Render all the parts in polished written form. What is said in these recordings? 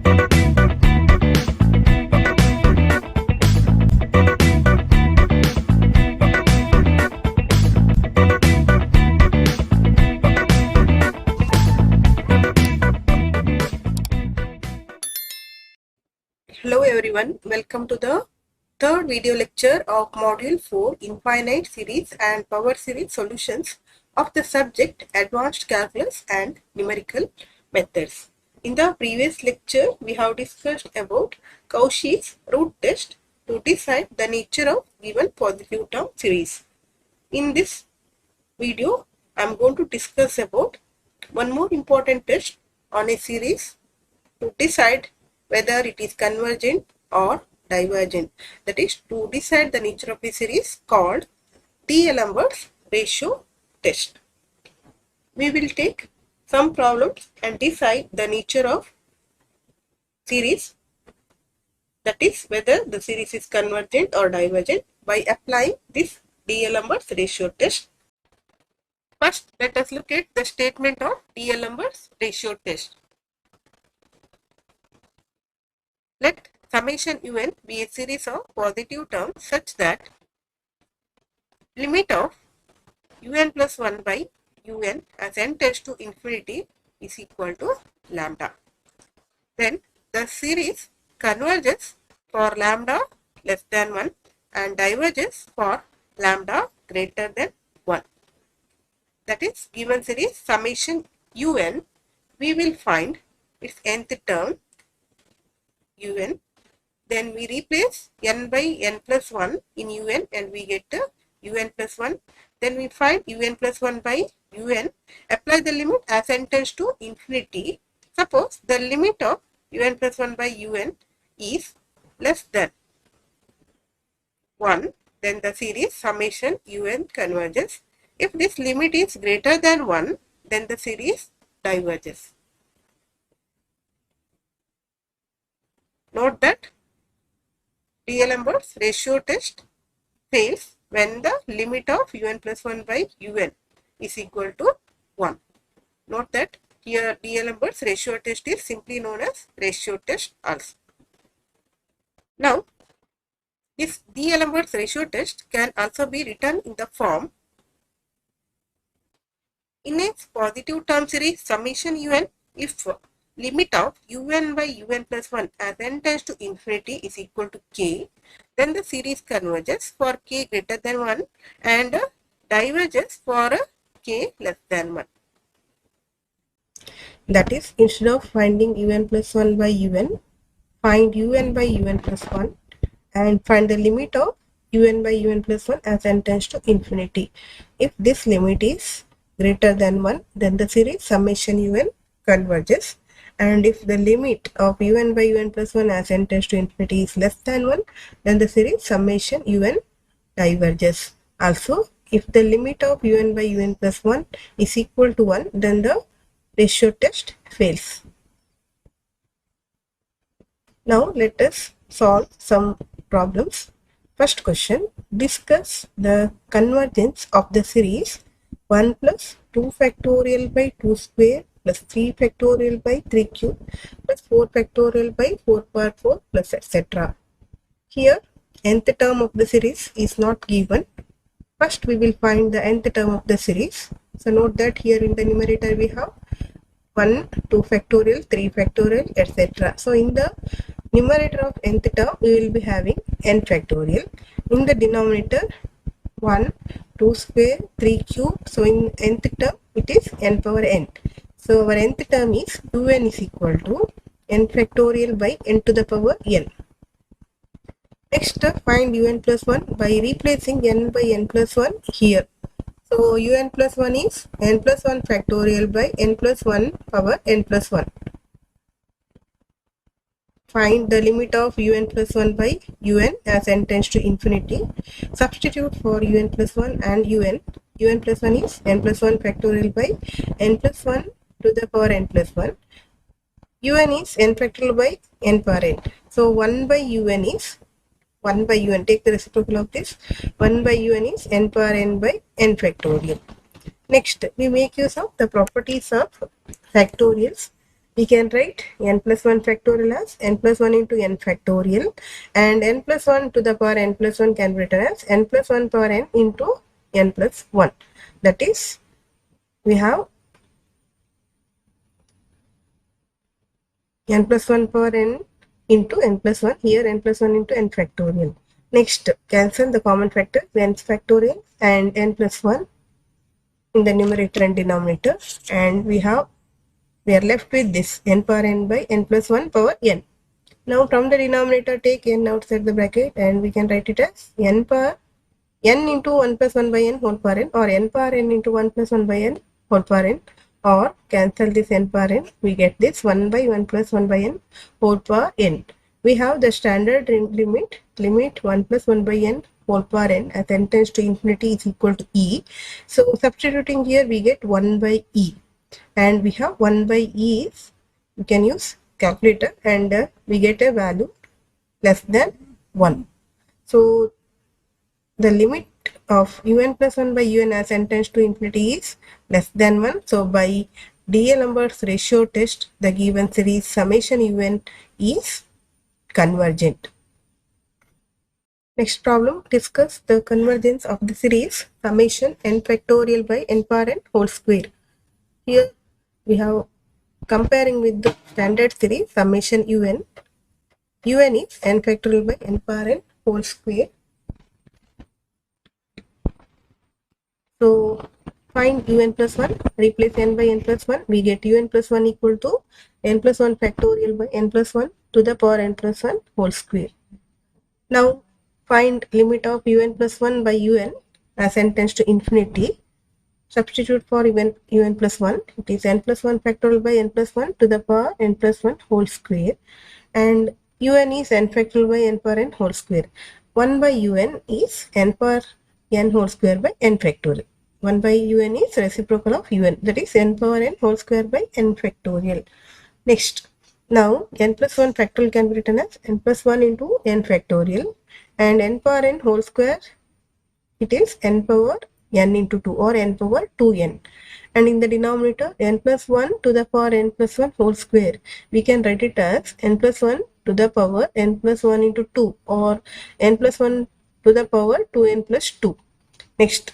Hello everyone, welcome to the third video lecture of Module 4 Infinite Series and Power Series Solutions of the subject Advanced Calculus and Numerical Methods. In the previous lecture, we have discussed about Cauchy's root test to decide the nature of given positive term series. In this video, I am going to discuss about one more important test on a series to decide whether it is convergent or divergent. That is, to decide the nature of a series called D'Alembert's ratio test. We will take some problems and decide the nature of series, that is whether the series is convergent or divergent, by applying this D'Alembert's ratio test. First, let us look at the statement of D'Alembert's ratio test. Let summation un be a series of positive terms such that limit of un plus 1 by un as n tends to infinity is equal to lambda. Then the series converges for lambda less than 1 and diverges for lambda greater than 1. That is, given series summation un, we will find its nth term un, then we replace n by n plus 1 in un and we get un plus 1. Then we find un plus 1 by un, apply the limit as n tends to infinity. Suppose the limit of un plus 1 by un is less than 1, then the series summation un converges. If this limit is greater than 1, then the series diverges. Note that D'Alembert's ratio test fails when the limit of un plus 1 by un is equal to 1. Note that here D'Alembert's ratio test is simply known as ratio test also. Now, this D'Alembert's ratio test can also be written in the form: in a positive term series summation un, if limit of un by un plus 1 as n tends to infinity is equal to k, then the series converges for k greater than 1 and diverges for k less than 1. That is, instead of finding un plus 1 by un, find un by un plus 1 and find the limit of un by un plus 1 as n tends to infinity. If this limit is greater than 1, then the series summation un converges. And if the limit of un by un plus 1 as n tends to infinity is less than 1, then the series summation un diverges. Also, if the limit of un by un plus 1 is equal to 1, then the ratio test fails. Now, let us solve some problems. First question, discuss the convergence of the series 1 plus 2 factorial by 2 square plus 3 factorial by 3 cube plus 4 factorial by 4 power 4 plus etc. Here, nth term of the series is not given. First, we will find the nth term of the series. So, note that here in the numerator we have 1, 2 factorial, 3 factorial, etc. So, in the numerator of nth term, we will be having n factorial. In the denominator, 1, 2 square, 3 cube. So, in nth term, it is n power n. So, our nth term is un is equal to n factorial by n to the power n. Next, find un plus 1 by replacing n by n plus 1 here. So, un plus 1 is n plus 1 factorial by n plus 1 power n plus 1. Find the limit of un plus 1 by un as n tends to infinity. Substitute for un plus 1 and un. Un plus 1 is n plus 1 factorial by n plus 1 to the power n plus 1. Un is n factorial by n power n. So, 1 by un is 1 by un. Take the reciprocal of this. 1 by un is n power n by n factorial. Next, we make use of the properties of factorials. We can write n plus 1 factorial as n plus 1 into n factorial, and n plus 1 to the power n plus 1 can be written as n plus 1 power n into n plus 1. That is, we have n plus 1 power n into n plus 1, here n plus 1 into n factorial. Next, cancel the common factors, n factorial and n plus 1 in the numerator and denominator, and we are left with this n power n by n plus 1 power n. Now from the denominator take n outside the bracket, and we can write it as n power n into 1 plus 1 by n whole power n, or n power n into 1 plus 1 by n whole power n, or cancel this n power n, we get this 1 by 1 plus 1 by n whole power n. We have the standard limit 1 plus 1 by n whole power n as n tends to infinity is equal to e. So substituting here we get 1 by e, and we have 1 by e is, you can use calculator, and we get a value less than 1. So the limit of un plus 1 by un as n tends to infinity is less than 1. So by D'Alembert's ratio test, the given series summation un is convergent. Next problem, discuss the convergence of the series summation n factorial by n power n whole square. Here we have comparing with the standard series summation un is n factorial by n power n whole square. So find un plus 1, replace n by n plus 1, we get un plus 1 equal to n plus 1 factorial by n plus 1 to the power n plus 1 whole square. Now find limit of un plus 1 by un as n tends to infinity. Substitute for un plus 1, it is n plus 1 factorial by n plus 1 to the power n plus 1 whole square, and un is n factorial by n power n whole square. 1 by un is n power n whole square by n factorial. 1 by un is reciprocal of un, that is n power n whole square by n factorial. Next, now n plus 1 factorial can be written as n plus 1 into n factorial, and n power n whole square, it is n power n into 2 or n power 2n, and in the denominator n plus 1 to the power n plus 1 whole square, we can write it as n plus 1 to the power n plus 1 into 2 or n plus 1 to the power 2n plus 2. Next,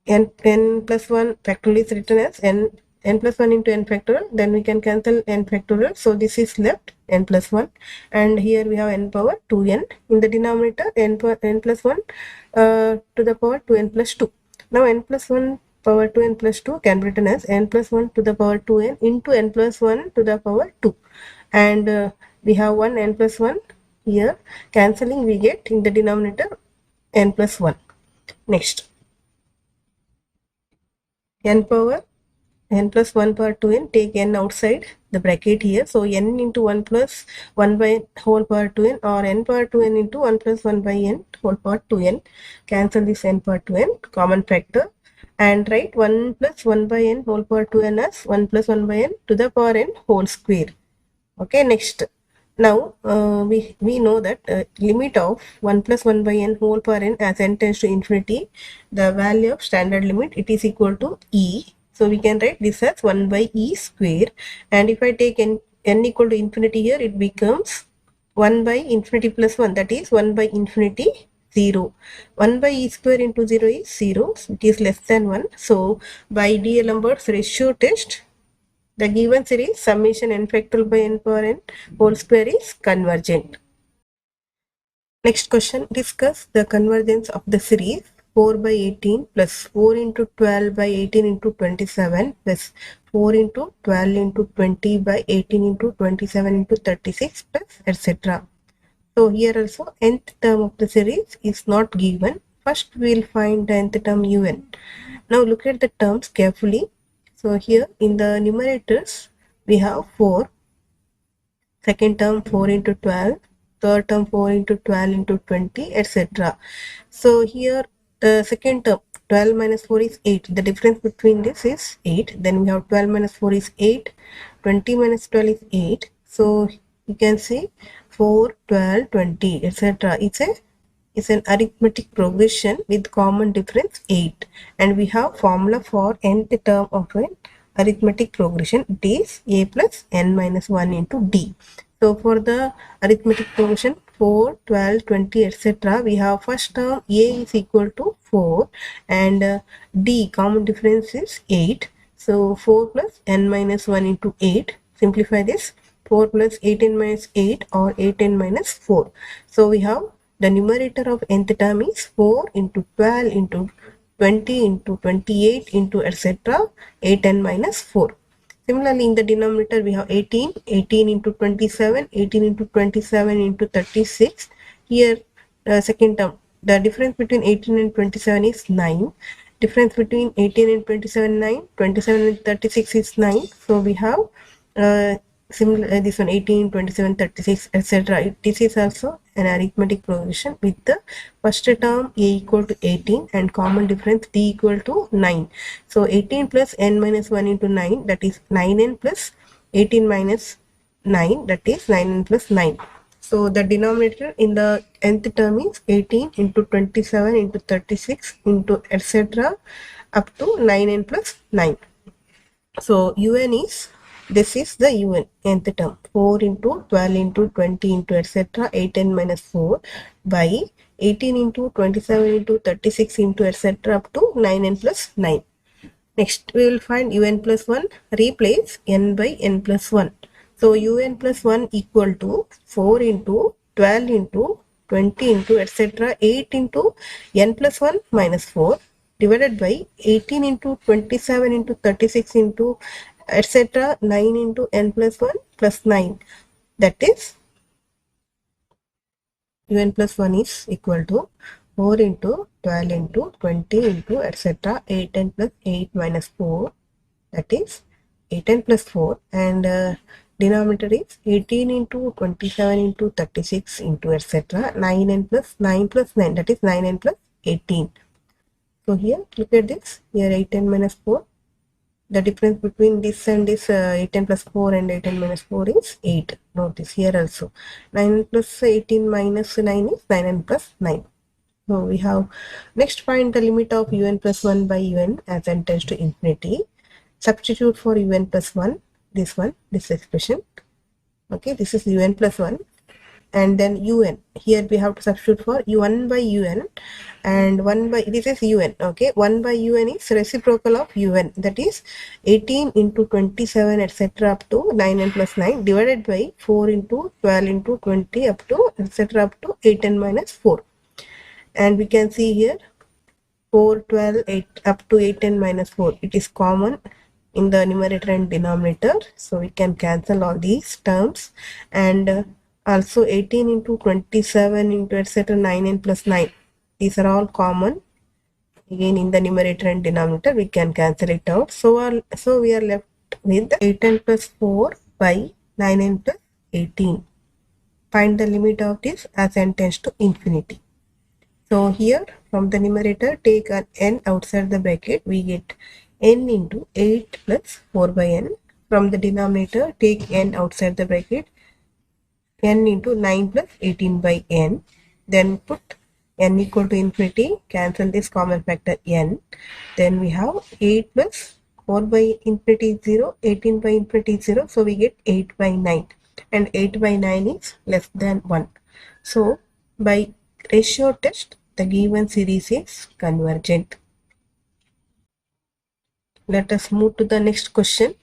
n plus 1 factorial is written as n plus 1 into n factorial, then we can cancel n factorial, so this is left n plus 1, and here we have n power 2n in the denominator, n plus 1 to the power 2n plus 2. Now n plus 1 power 2n plus 2 can be written as n plus 1 to the power 2n into n plus 1 to the power 2, and we have 1 n plus 1 here, cancelling we get in the denominator n plus 1. Next, n plus 1 power 2n, take n outside the bracket here, so n into 1 plus 1 by n whole power 2n, or n power 2n into 1 plus 1 by n whole power 2n, cancel this n power 2n common factor, and write 1 plus 1 by n whole power 2n as 1 plus 1 by n to the power n whole square. Okay, next, now we know that limit of 1 plus 1 by n whole power n as n tends to infinity, the value of standard limit, it is equal to e. So we can write this as 1 by e square, and if I take n equal to infinity here, it becomes 1 by infinity plus 1, that is 1 by infinity 0. 1 by e square into 0 is 0, so it is less than 1. So by D'Alembert's ratio test, the given series summation n factorial by n power n whole square is convergent. Next question, discuss the convergence of the series 4 by 18 plus 4 into 12 by 18 into 27 plus 4 into 12 into 20 by 18 into 27 into 36 plus etc. So here also nth term of the series is not given. First we will find the nth term un. Now look at the terms carefully. So here in the numerators we have 4, second term 4 into 12, third term 4 into 12 into 20, etc. So here the second term 12 minus 4 is 8. The difference between this is 8. Then we have 12 minus 4 is 8. 20 minus 12 is 8. So you can see 4, 12, 20, etc. It's an arithmetic progression with common difference 8. And we have formula for nth term of an arithmetic progression, it is a plus n minus 1 into d. So for the arithmetic progression 4, 12, 20, etc., we have first term a is equal to 4 and d common difference is 8. So 4 plus n minus 1 into 8. Simplify this. 4 plus 18 minus 8 or 18 minus 4. So we have the numerator of nth term is 4 into 12 into 20 into 28 into etc. 8n minus 4. Similarly, in the denominator, we have 18, 18 into 27, 18 into 27 into 36. Here, second term, the difference between 18 and 27 is 9. Difference between 18 and 27, 9. 27 and 36 is 9. So, we have similar this one 18, 27, 36, etc. This is also an arithmetic progression with the first term a equal to 18 and common difference d equal to 9. So 18 plus n minus 1 into 9, that is 9n plus 18 minus 9, that is 9n plus 9. So the denominator in the nth term is 18 into 27 into 36 into etc. up to 9n plus 9. So un is, this is the un nth term, 4 into 12 into 20 into etc. 8n minus 4 by 18 into 27 into 36 into etc. up to 9n plus 9. Next we will find un plus 1, replace n by n plus 1. So un plus 1 equal to 4 into 12 into 20 into etc. 8 into n plus 1 minus 4 divided by 18 into 27 into 36 into etc. 9 into n plus 1 plus 9. That is un plus 1 is equal to 4 into 12 into 20 into etc. 8n plus 8 minus 4, that is 8n plus 4, and denominator is 18 into 27 into 36 into etc. 9n plus 9 plus 9, that is 9n plus 18. So here look at this, here 8n minus 4, the difference between this and this 8n plus 4 and 8n minus 4 is 8. Note this here also. 9 plus 18 minus 9 is 9n plus 9. So we have next find the limit of un plus 1 by un as n tends to infinity. Substitute for un plus 1, this expression. Okay, this is un plus 1. And then un, here we have to substitute for 1 by un and 1 by, this is un. Okay, 1 by un is reciprocal of un, that is 18 into 27 etc. up to 9n plus 9 divided by 4 into 12 into 20 up to etc. up to 8n minus 4. And we can see here 4, 12, 8 up to 8n minus 4, it is common in the numerator and denominator, so we can cancel all these terms. And also 18 into 27 into etc. 9n plus 9, these are all common again in the numerator and denominator, we can cancel it out. So we are left with 8n plus 4 by 9n plus 18. Find the limit of this as n tends to infinity. So here from the numerator take an n outside the bracket, we get n into 8 plus 4 by n. From the denominator take n outside the bracket, n into 9 plus 18 by n. Then put n equal to infinity, cancel this common factor n. Then we have 8 plus 4 by infinity is 0, 18 by infinity is 0. So we get 8 by 9 and 8 by 9 is less than 1. So by ratio test, the given series is convergent. Let us move to the next question.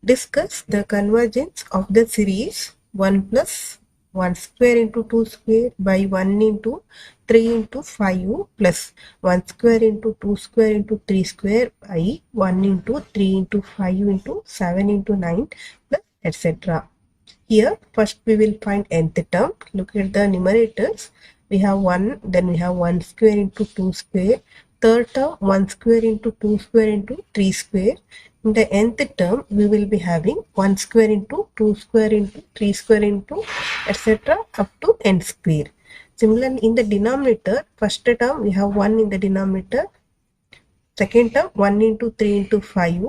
Discuss the convergence of the series 1 plus 1 square into 2 square by 1 into 3 into 5 plus 1 square into 2 square into 3 square by 1 into 3 into 5 into 7 into 9 plus etc. Here first we will find nth term. Look at the numerators. We have 1, then we have 1 square into 2 square. Third term 1 square into 2 square into 3 square. In the nth term we will be having 1 square into 2 square into 3 square into etc. up to n square. Similarly in the denominator, first term we have 1 in the denominator. Second term 1 into 3 into 5.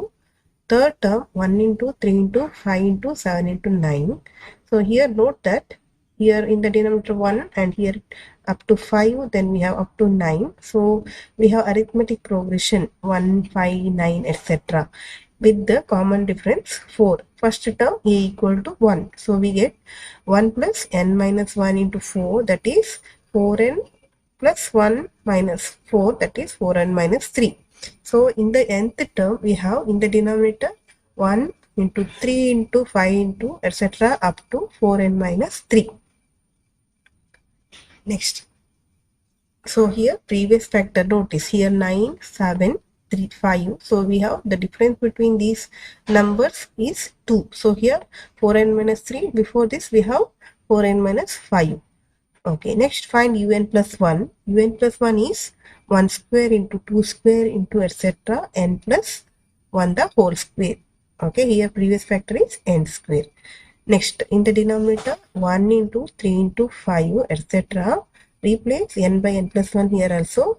Third term 1 into 3 into 5 into 7 into 9. So here note that here in the denominator 1 and here up to 5, then we have up to 9. So we have arithmetic progression 1, 5, 9 etc. with the common difference 4. First term a equal to 1. So we get 1 plus n minus 1 into 4, that is 4n plus 1 minus 4, that is 4n minus 3. So in the nth term we have in the denominator 1 into 3 into 5 into etc. up to 4n minus 3. Next. So here previous factor, notice here 9, 7, 3, 5. So we have the difference between these numbers is 2. So here 4n minus 3, before this we have 4n minus 5. Okay, next find un plus 1. Un plus 1 is 1 square into 2 square into etc. n plus 1 the whole square. Okay, here previous factor is n square. Next, in the denominator 1 into 3 into 5 etc. Replace n by n plus 1 here also.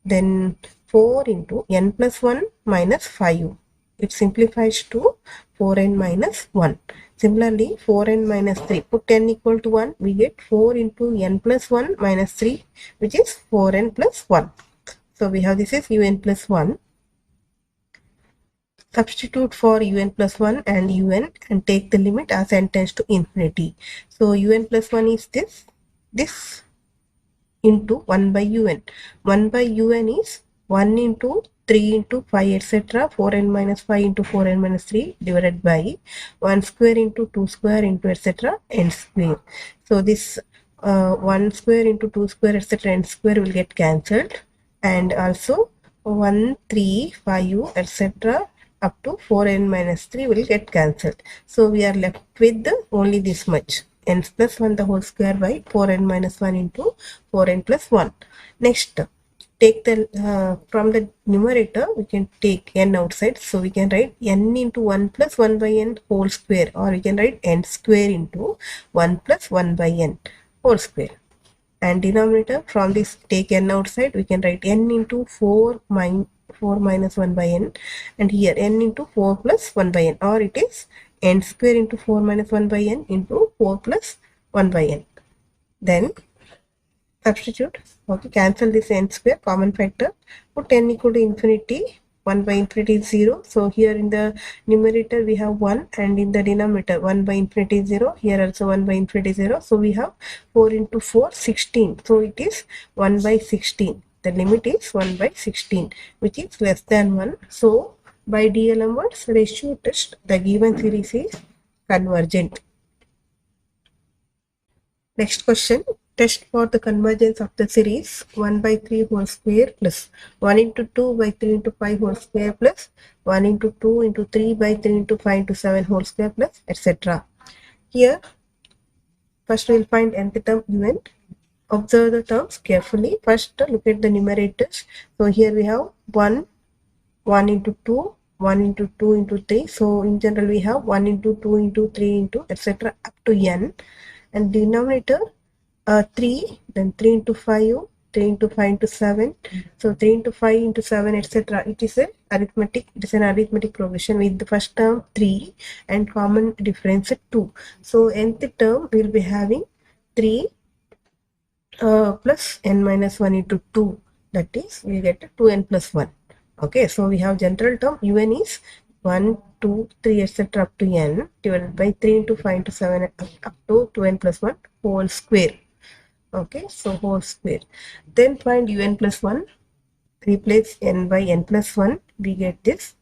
Then 4 into n plus 1 minus 5. It simplifies to 4n minus 1. Similarly, 4n minus 3. Put n equal to 1. We get 4 into n plus 1 minus 3, which is 4n plus 1. So we have this is un plus 1. Substitute for un plus 1 and un and take the limit as n tends to infinity. So un plus 1 is this into 1 by un. 1 by un is 1 into 3 into 5 etc. 4n minus 5 into 4n minus 3 divided by 1 square into 2 square into etc. n square. So this 1 square into 2 square etc. n square will get cancelled, and also 1, 3, 5 etc. up to 4n minus 3 will get cancelled. So we are left with only this much, n plus 1 the whole square by 4n minus 1 into 4n plus 1. Next, take the from the numerator we can take n outside, so we can write n into 1 plus 1 by n whole square, or we can write n square into 1 plus 1 by n whole square. And denominator, from this take n outside, we can write n into 4 minus 1 by n, and here n into 4 plus 1 by n, or it is n square into 4 minus 1 by n into 4 plus 1 by n. Then substitute. Okay, cancel this n square, common factor. Put n equal to infinity. 1 by infinity is 0. So here in the numerator we have 1, and in the denominator 1 by infinity is 0. Here also 1 by infinity is 0. So we have 4 into 4, 16. So it is 1 by 16. The limit is 1 by 16, which is less than 1. So by DLM-Ward's ratio test, the given series is convergent. Next question. Test for the convergence of the series 1 by 3 whole square plus 1 into 2 by 3 into 5 whole square plus 1 into 2 into 3 by 3 into 5 into 7 whole square plus etc. Here, first we will find nth term un. Observe the terms carefully. First, look at the numerators. So here we have 1, 1 into 2, 1 into 2 into 3. So in general we have 1 into 2 into 3 into etc. up to n. And denominator 3, then 3 into 5, 3 into 5 into 7. So 3 into 5 into 7 etc. It is an arithmetic progression with the first term 3 and common difference 2. So nth term will be having 3 plus n minus 1 into 2, that is we get 2n plus 1. Okay, so we have general term un is 1, 2, 3 etc. up to n divided by 3 into 5 into 7 up to 2n plus 1 whole square. Okay, so whole square. Then find un plus 1. Replace n by n plus 1. We get this.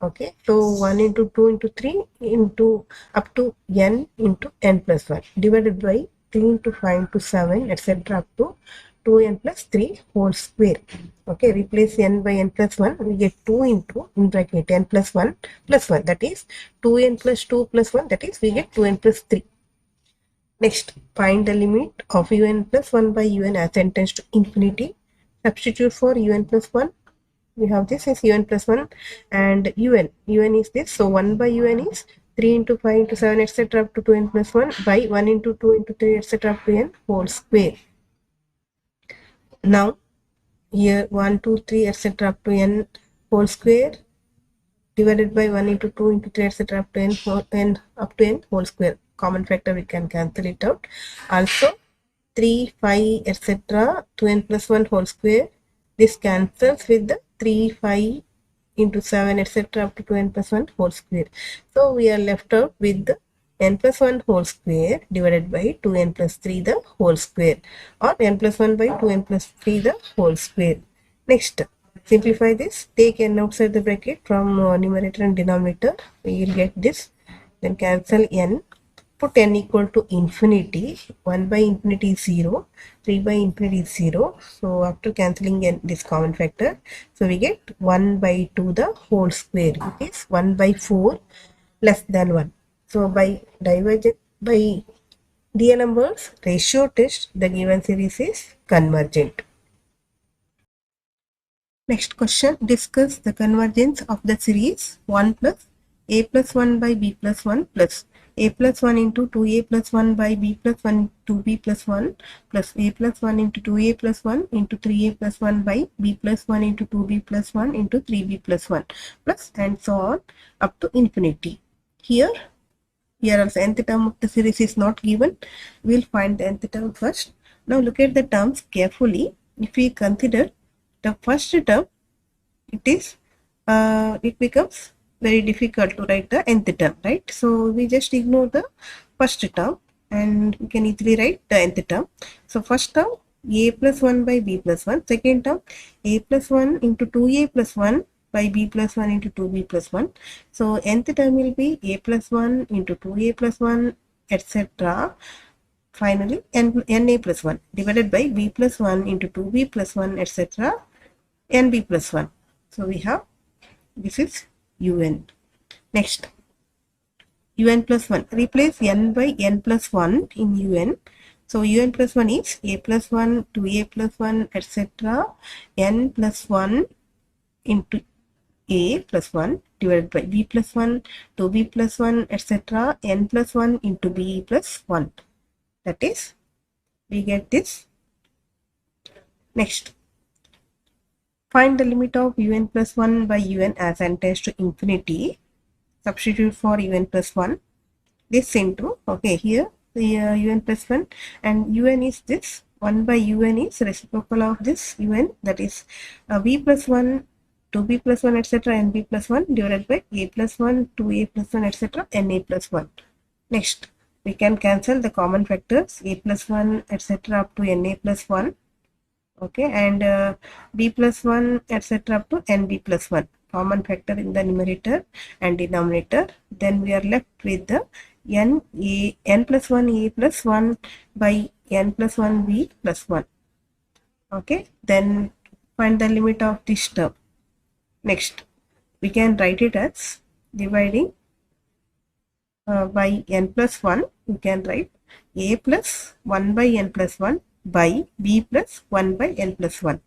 Okay, so 1 into 2 into 3 into up to n into n plus 1 divided by 3 into 5 into 7 etc. up to 2n plus 3 whole square. Okay, replace n by n plus 1. We get 2 into in bracket n plus 1 plus 1, that is 2n plus 2 plus 1, that is we get 2n plus 3. Next, find the limit of un plus 1 by un as n tends to infinity. Substitute for un plus 1. We have this as un plus 1 and un is this. So 1 by un is 3 into 5 into 7 etc. up to 2n plus 1 by 1 into 2 into 3 etc. up to n whole square. Now here 1, 2, 3 etc. up to n whole square divided by 1 into 2 into 3 etc. up to n whole square. Common factor we can cancel it out. Also 3, 5 etc. 2n plus 1 whole square. This cancels with the 3, 5 into 7 etc. up to 2n plus 1 whole square. So we are left out with n plus 1 whole square divided by 2n plus 3 the whole square, or n plus 1 by 2n plus 3 the whole square. Next, simplify this. Take n outside the bracket from numerator and denominator. We will get this. Then cancel n. Put n equal to infinity. 1 by infinity is 0. 3 by infinity is 0. So after cancelling n, this common factor, so we get 1 by 2 the whole square, which is 1 by 4 less than 1. So by divergent, by D'Alembert's ratio test, the given series is convergent. Next question, discuss the convergence of the series 1 plus a plus 1 by b plus 1 plus a plus 1 into 2a plus 1 by b plus 1 2b plus 1 plus a plus 1 into 2a plus 1 into 3a plus 1 by b plus 1 into 2b plus 1 into 3b plus 1 plus and so on up to infinity. Here also nth term of the series is not given. We will find the nth term first. Now look at the terms carefully. If we consider the first term, it becomes very difficult to write the nth term, right? So we just ignore the first term and we can easily write the nth term. So first term a plus 1 by b plus 1. Second term a plus 1 into 2a plus 1 by b plus 1 into 2b plus 1. So nth term will be a plus 1 into 2a plus 1 etc. Finally na plus 1 divided by b plus 1 into 2b plus 1 etc. nb plus 1. So we have, this is un. Next, un plus 1. Replace n by n plus 1 in un. So un plus 1 is a plus 1 to a plus 1 etc. n plus 1 into a plus 1 divided by b plus 1 to b plus 1 etc. n plus 1 into b plus 1. That is, we get this. Next, find the limit of un plus 1 by un as n tends to infinity. Substitute for un plus 1. This into, okay, here the un plus 1 and un is this. 1 by un is reciprocal of this un, that is b plus 1 to b plus 1 etc. nb plus 1 divided by a plus 1 to a plus 1 etc. na plus 1. Next, we can cancel the common factors a plus 1 etc. up to na plus 1. Okay, and b plus 1 etc. up to nb plus 1. Common factor in the numerator and denominator. Then we are left with the n plus 1 a plus 1 by n plus 1 b plus 1. Okay, then find the limit of this term. Next, we can write it as dividing by n plus 1. We can write a plus 1 by n plus 1 by b plus 1 by n plus 1.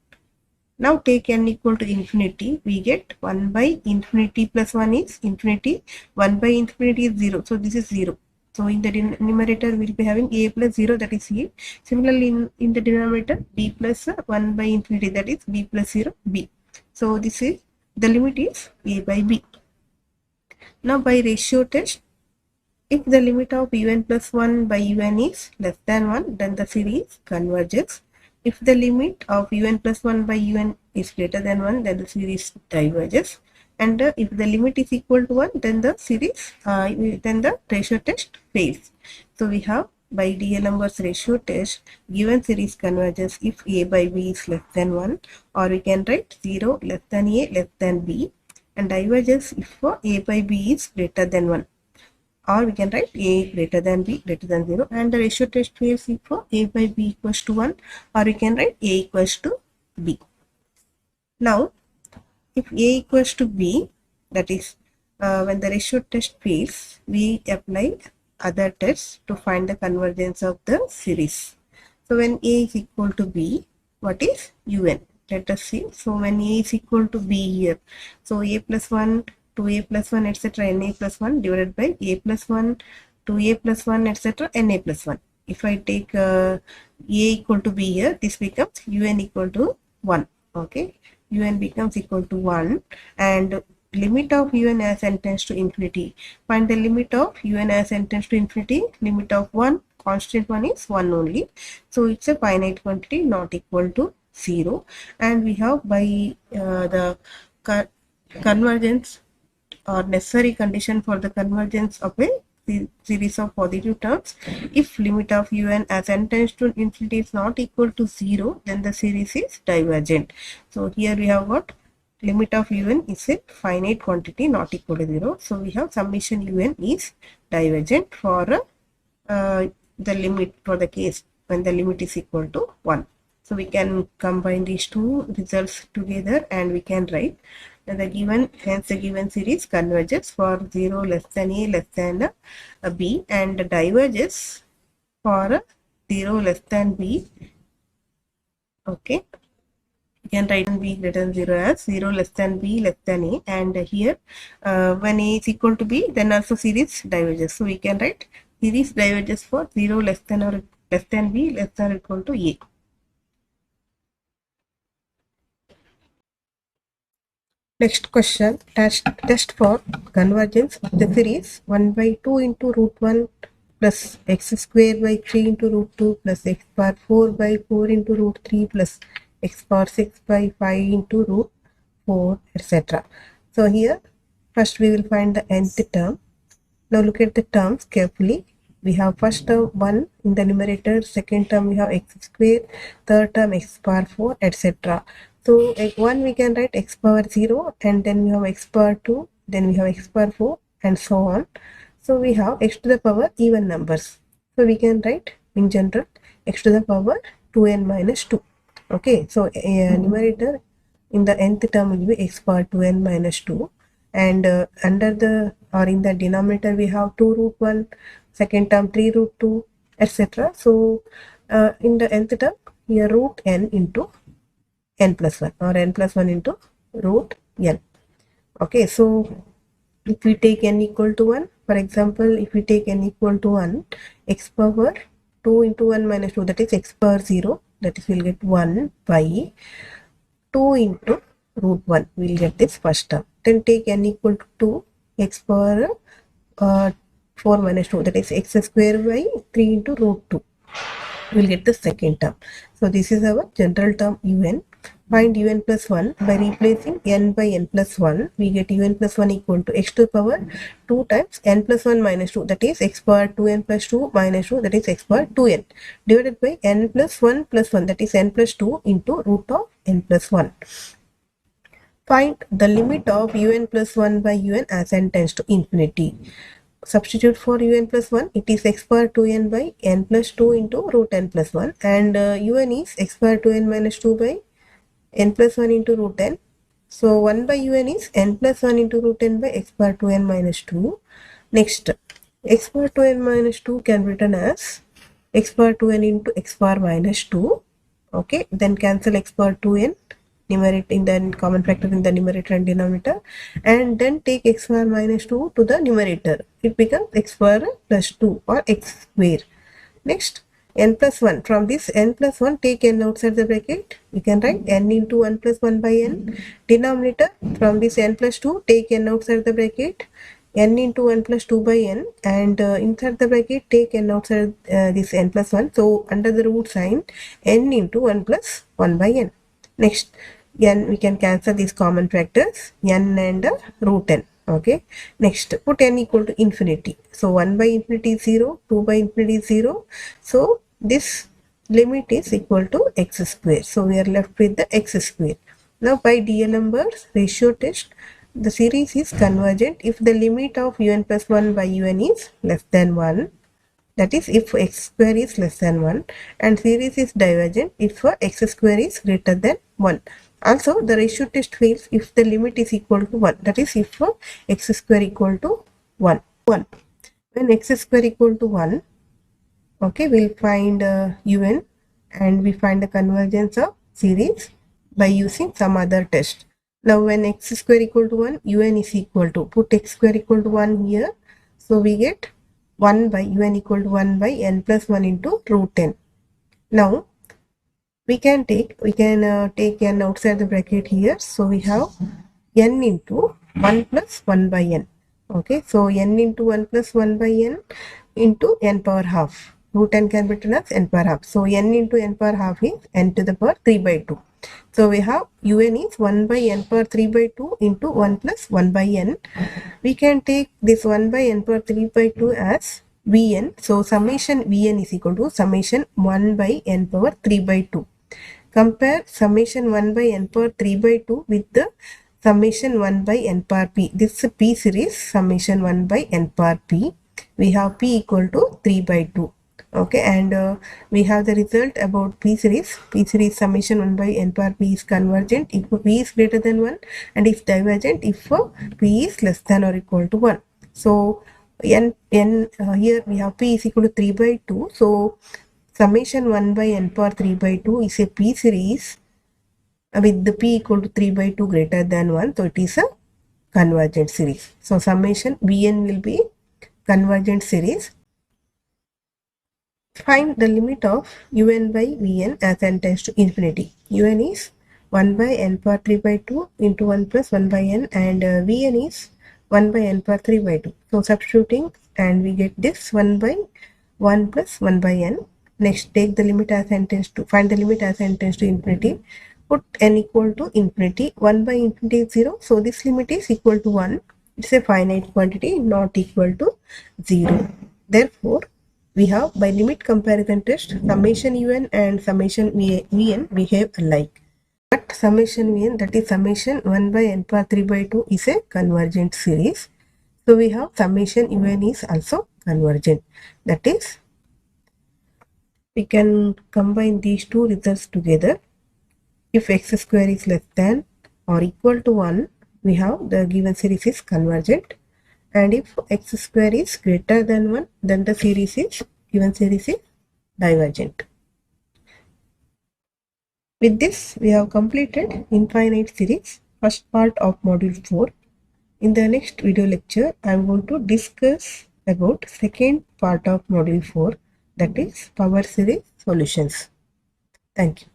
Now take n equal to infinity, we get 1 by infinity plus 1 is infinity, 1 by infinity is 0, so this is 0. So in the numerator we will be having a plus 0, that is a. Similarly in the denominator b plus 1 by infinity, that is b plus 0 b. So this is, the limit is a by b. Now by ratio test, if the limit of un plus 1 by un is less than 1, then the series converges. If the limit of un plus 1 by un is greater than 1, then the series diverges. And if the limit is equal to 1, then the series, then the ratio test fails. So we have, by D'Alembert's ratio test, given series converges if a by b is less than 1, or we can write 0 less than a less than b, and diverges if a by b is greater than 1. Or we can write a greater than b greater than 0, and the ratio test fails if a by b equals to 1, or we can write a equals to b. Now, if a equals to b, that is when the ratio test fails, we apply other tests to find the convergence of the series. So when a is equal to b, what is un? Let us see. So when a is equal to b here, so a plus 1 to a plus 1 etc. na plus 1 divided by a plus 1 to a plus 1 etc. na plus 1. If I take a equal to b here, this becomes un equal to 1. Okay, un becomes equal to 1, and limit of un as n tends to infinity. Find the limit of un as n tends to infinity. Limit of 1, constant 1 is 1 only. So it's a finite quantity not equal to 0. And we have by the convergence or necessary condition for the convergence of a series of positive terms. If limit of un as n tends to infinity is not equal to 0, then the series is divergent. So here we have got limit of un is a finite quantity not equal to 0. So we have summation un is divergent for the limit, for the case when the limit is equal to 1. So we can combine these two results together and we can write that the given, hence the given series converges for 0 less than a less than a b, and diverges for 0 less than b. Okay, you can write b greater than 0 as 0 less than b less than a, and here when a is equal to b, then also series diverges. So we can write series diverges for 0 less than or less than b less than or equal to a. Next question, test for convergence of the series 1 by 2 into root 1 plus x square by 3 into root 2 plus x power 4 by 4 into root 3 plus x power 6 by 5 into root 4, etc. So here first we will find the nth term. Now look at the terms carefully. We have first term 1 in the numerator, second term we have x square, third term x power 4, etc. So 1 we can write x power 0, and then we have x power 2, then we have x power 4, and so on. So we have x to the power even numbers. So we can write in general x to the power 2n minus 2. Okay, so numerator in the nth term will be x power 2n minus 2, and under the or in the denominator we have 2 root 1, second term 3 root 2, etc. So in the nth term here root n into n plus 1 or n plus 1 into root n. Okay, so if we take n equal to 1, for example, if we take n equal to 1, x power 2 into 1 minus 2, that is x power 0, that is we'll get 1 by 2 into root 1, we'll get this first term. Then take n equal to 2, x power 4 minus 2, that is x square by 3 into root 2, we'll get the second term. So this is our general term un. Find un plus 1 by replacing n by n plus 1. We get un plus 1 equal to x to the power 2 times n plus 1 minus 2, that is x power 2n plus 2 minus 2, that is x power 2n, divided by n plus 1 plus 1, that is n plus 2 into root of n plus 1. Find the limit of un plus 1 by un as n tends to infinity. Substitute for un plus 1, it is x power 2n by n plus 2 into root n plus 1, and un is x power 2n minus 2 by n plus 1 into root n. So 1 by un is n plus 1 into root n by x power 2n minus 2. Next, x power 2n minus 2 can be written as x power 2n into x power minus 2. Okay, then cancel x power 2n numerator in the common factor in the numerator and denominator, and then take x power minus 2 to the numerator. It becomes x power plus 2 or x square. Next, n plus 1. From this n plus 1, take n outside the bracket. You can write n into 1 plus 1 by n. Denominator, from this n plus 2, take n outside the bracket. N into 1 plus 2 by n, and inside the bracket take n outside this n plus 1. So under the root sign, n into 1 plus 1 by n. Next, n, we can cancel these common factors, n and root n. Okay, next put n equal to infinity. So 1 by infinity is 0, 2 by infinity is 0. So this limit is equal to x square. So we are left with the x square. Now by D'Alembert's ratio test, the series is convergent if the limit of un plus 1 by un is less than 1. That is if x square is less than 1, and series is divergent if x square is greater than 1. Also, the ratio test fails if the limit is equal to 1. That is if x square equal to 1. When x square equal to 1, okay, we'll find un, and we find the convergence of series by using some other test. Now when x square equal to 1, un is equal to, put x square equal to 1 here. So we get 1 by un equal to 1 by n plus 1 into root n. Now we can take n outside the bracket here. So we have n into 1 plus 1 by n. Okay, so n into 1 plus 1 by n into n power half. Root n can be written as n power half. So n into n power half is n to the power 3 by 2. So we have un is 1 by n power 3 by 2 into 1 plus 1 by n. We can take this 1 by n power 3 by 2 as Vn. So summation Vn is equal to summation 1 by n power 3 by 2. Compare summation 1 by n power 3 by 2 with the summation 1 by n power p. This is p series summation 1 by n power p. We have p equal to 3 by 2. Okay, and we have the result about p series. P series summation 1 by n power p is convergent if p is greater than 1 and is divergent if p is less than or equal to 1. So here we have p is equal to 3 by 2. So summation 1 by n power 3 by 2 is a p series with the p equal to 3 by 2 greater than 1. So it is a convergent series. So summation Vn will be convergent series. Find the limit of un by Vn as n tends to infinity. Un is 1 by n power 3 by 2 into 1 plus 1 by n, and Vn is 1 by n power 3 by 2. So substituting, and we get this 1 by 1 plus 1 by n. Next, take the limit as n tends to, find the limit as n tends to infinity. Put n equal to infinity. 1 by infinity is 0. So this limit is equal to 1. It's a finite quantity, not equal to 0. Therefore, we have by limit comparison test, summation un and summation vn behave alike. But summation vn, that is summation 1 by n power 3 by 2, is a convergent series. So we have summation un is also convergent. That is, we can combine these two results together. If x square is less than or equal to 1, we have the given series is convergent. And if x square is greater than 1, then the series is, given series is divergent. With this, we have completed infinite series, first part of module 4. In the next video lecture, I am going to discuss about second part of module 4, that is power series solutions. Thank you.